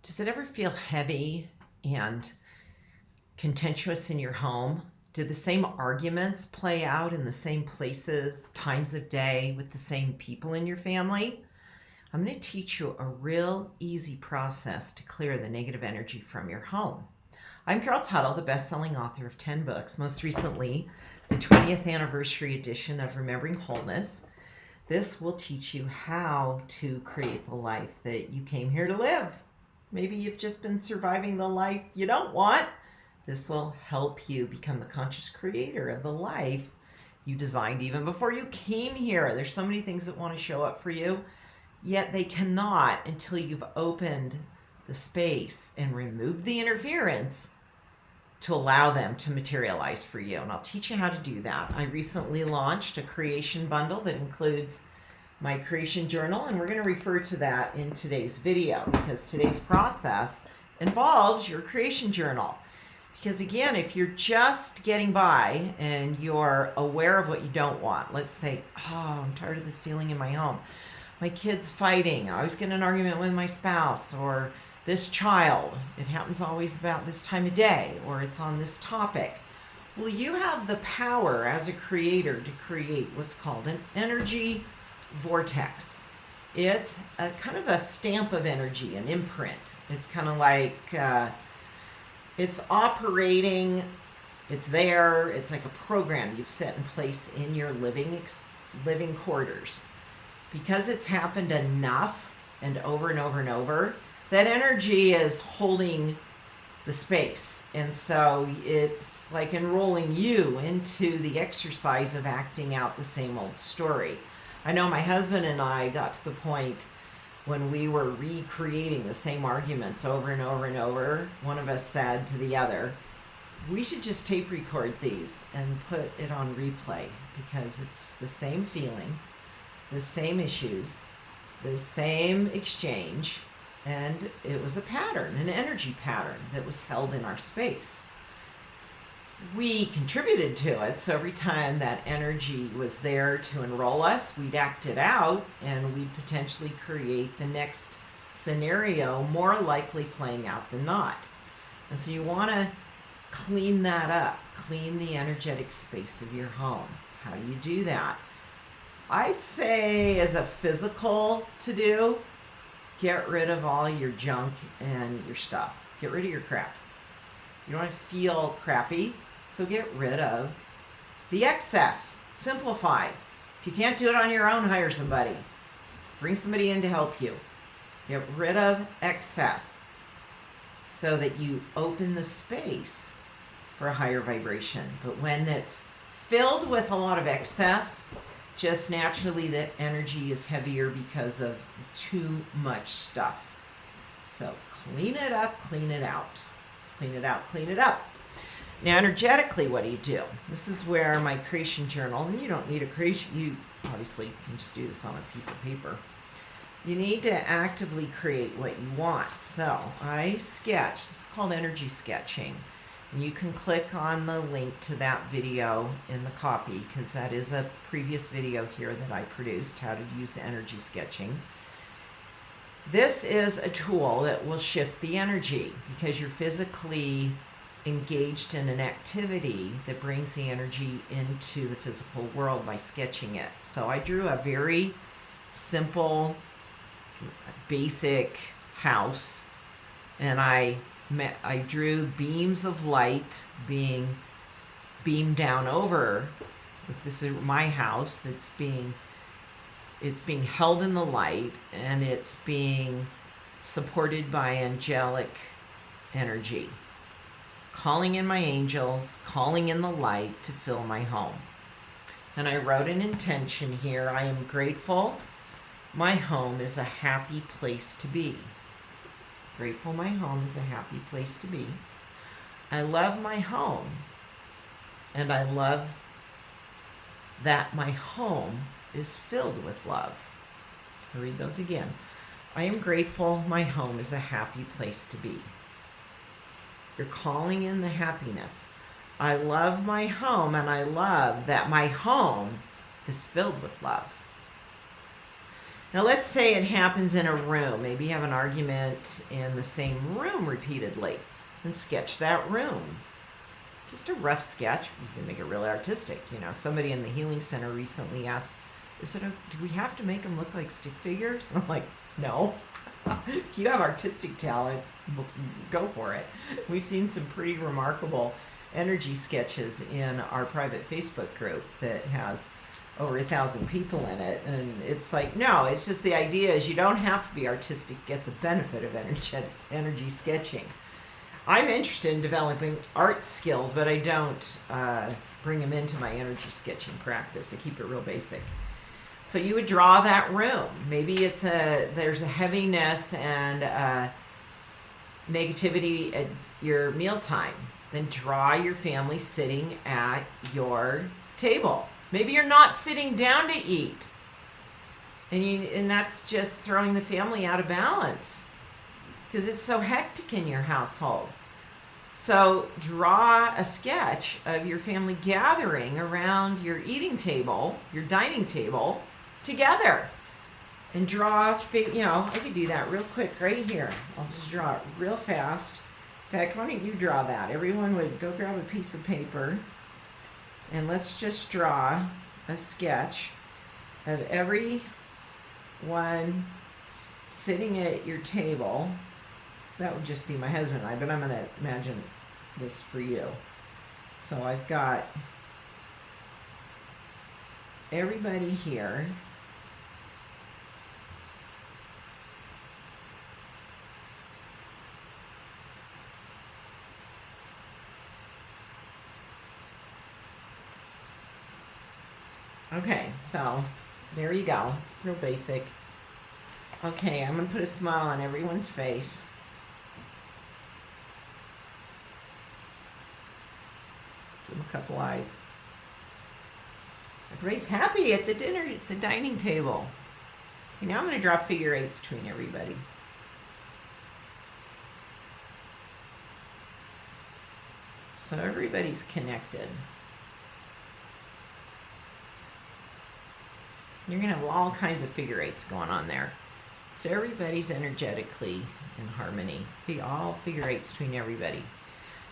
Does it ever feel heavy and contentious in your home? Do the same arguments play out in the same places, times of day, with the same people in your family? I'm going to teach you a real easy process to clear the negative energy from your home. I'm Carol Tuttle, the best-selling author of 10 books, most recently the 20th anniversary edition of Remembering Wholeness. This will teach you how to create the life that you came here to live. Maybe you've just been surviving the life you don't want. This will help you become the conscious creator of the life you designed even before you came here. There's so many things that want to show up for you, yet they cannot until you've opened the space and removed the interference to allow them to materialize for you. And I'll teach you how to do that. I recently launched a creation bundle that includes my creation journal, and we're going to refer to that in today's video because today's process involves your creation journal. Because again, if you're just getting by and you're aware of what you don't want, let's say, oh, I'm tired of this feeling in my home. My kid's fighting. I always get in an argument with my spouse, or this child. It happens always about this time of day, or it's on this topic. Well, you have the power as a creator to create what's called an energy vortex. It's a kind of a stamp of energy, an imprint. It's kind of like it's operating, it's there, it's like a program you've set in place in your living quarters. Because it's happened enough and over and over and over, that energy is holding the space. And so it's like enrolling you into the exercise of acting out the same old story. I know my husband and I got to the point when we were recreating the same arguments over and over and over. One of us said to the other, we should just tape record these and put it on replay because it's the same feeling, the same issues, the same exchange, and it was a pattern, an energy pattern that was held in our space. We contributed to it, so every time that energy was there to enroll us, we'd act it out and we'd potentially create the next scenario more likely playing out than not. And so you want to clean that up, clean the energetic space of your home. How do you do that? I'd say as a physical to do, get rid of all your junk and your stuff. Get rid of your crap. You don't want to feel crappy, so get rid of the excess. Simplify. If you can't do it on your own, hire somebody. Bring somebody in to help you. Get rid of excess so that you open the space for a higher vibration. But when it's filled with a lot of excess, just naturally the energy is heavier because of too much stuff. So clean it up, clean it out. Clean it out, clean it up. Now, energetically, what do? This is where my creation journal, and you don't need a creation, you obviously can just do this on a piece of paper. You need to actively create what you want. So I sketch, this is called energy sketching. And you can click on the link to that video in the copy because that is a previous video here that I produced, how to use energy sketching. This is a tool that will shift the energy because you're physically engaged in an activity that brings the energy into the physical world by sketching it. So I drew a very simple, basic house, and I drew beams of light being beamed down over. If this is my house, it's being held in the light, and it's being supported by angelic energy, calling in my angels, calling in the light to fill my home. And I wrote an intention here. I am grateful my home is a happy place to be. Grateful my home is a happy place to be. I love my home, and I love that my home is filled with love. I'll read those again. I am grateful my home is a happy place to be. You're calling in the happiness. I love my home, and I love that my home is filled with love. Now, let's say it happens in a room. Maybe you have an argument in the same room repeatedly. And sketch that room. Just a rough sketch. You can make it really artistic. You know, somebody in the healing center recently asked, do we have to make them look like stick figures? And I'm like, no. If you have artistic talent, go for it. We've seen some pretty remarkable energy sketches in our private Facebook group that has over 1,000 people in it, and it's like, no, it's just the idea is you don't have to be artistic to get the benefit of energy sketching. I'm interested in developing art skills, but I don't bring them into my energy sketching practice. I keep it real basic. So you would draw that room. Maybe there's a heaviness and negativity at your mealtime. Then draw your family sitting at your table. Maybe you're not sitting down to eat, and that's just throwing the family out of balance because it's so hectic in your household. So draw a sketch of your family gathering around your eating table, your dining table, together. And draw, I could do that real quick right here. I'll just draw it real fast. In fact, why don't you draw that? Everyone would go grab a piece of paper. And let's just draw a sketch of everyone sitting at your table. That would just be my husband and I, but I'm going to imagine this for you. So I've got everybody here. Okay, so there you go. Real basic. Okay, I'm going to put a smile on everyone's face. Give them a couple eyes. Everybody's happy at the dining table. Okay, now I'm going to draw figure eights between everybody. So everybody's connected. You're going to have all kinds of figure eights going on there. So everybody's energetically in harmony. All figure eights between everybody.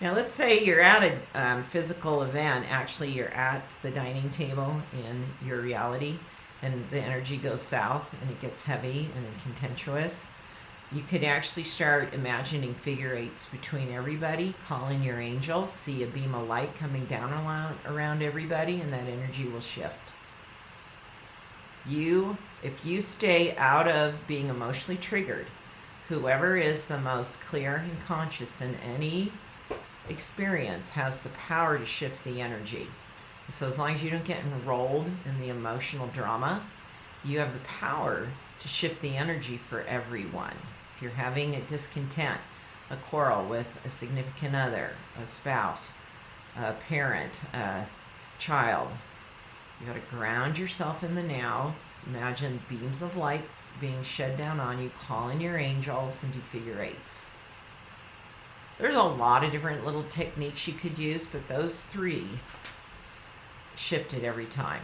Now let's say you're at a physical event. Actually, you're at the dining table in your reality, and the energy goes south, and it gets heavy and then contentious. You could actually start imagining figure eights between everybody, call in your angels, see a beam of light coming down around everybody, and that energy will shift. If you stay out of being emotionally triggered, whoever is the most clear and conscious in any experience has the power to shift the energy. So as long as you don't get enrolled in the emotional drama, you have the power to shift the energy for everyone. If you're having a discontent, a quarrel with a significant other, a spouse, a parent, a child, you got to ground yourself in the now. Imagine beams of light being shed down on you. Call in your angels and do figure eights. There's a lot of different little techniques you could use, but those three shift it every time.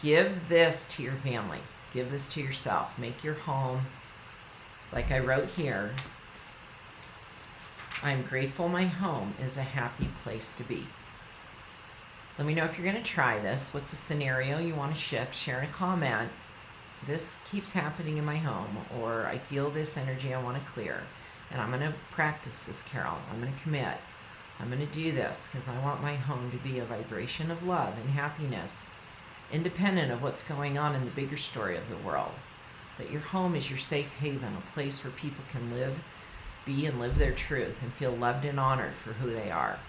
Give this to your family. Give this to yourself. Make your home, like I wrote here, I'm grateful my home is a happy place to be. Let me know if you're going to try this. What's the scenario you want to shift? Share in a comment. This keeps happening in my home, or I feel this energy I want to clear. And I'm going to practice this, Carol. I'm going to commit. I'm going to do this because I want my home to be a vibration of love and happiness, independent of what's going on in the bigger story of the world. That your home is your safe haven, a place where people can live, be, and live their truth and feel loved and honored for who they are.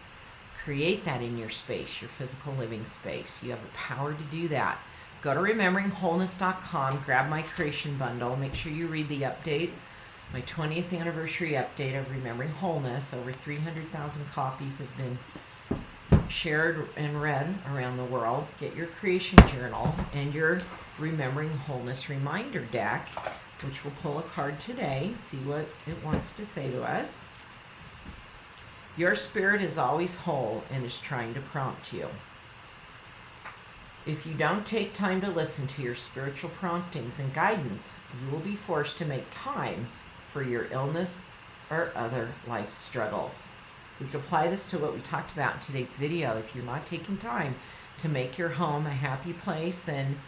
Create that in your space, your physical living space. You have the power to do that. Go to rememberingwholeness.com, grab my creation bundle. Make sure you read the update, my 20th anniversary update of Remembering Wholeness. Over 300,000 copies have been shared and read around the world. Get your creation journal and your Remembering Wholeness reminder deck, which will pull a card today, see what it wants to say to us. Your spirit is always whole and is trying to prompt you. If you don't take time to listen to your spiritual promptings and guidance, you will be forced to make time for your illness or other life struggles. We could apply this to what we talked about in today's video. If you're not taking time to make your home a happy place, then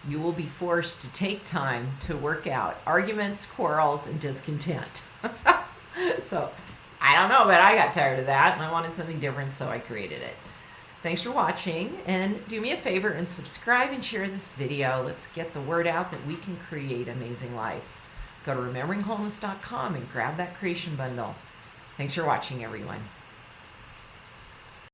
you will be forced to take time to work out arguments, quarrels, and discontent. So, I don't know, but I got tired of that and I wanted something different, so I created it. Thanks for watching, and do me a favor and subscribe and share this video. Let's get the word out that we can create amazing lives. Go to rememberingwholeness.com and grab that creation bundle. Thanks for watching, everyone.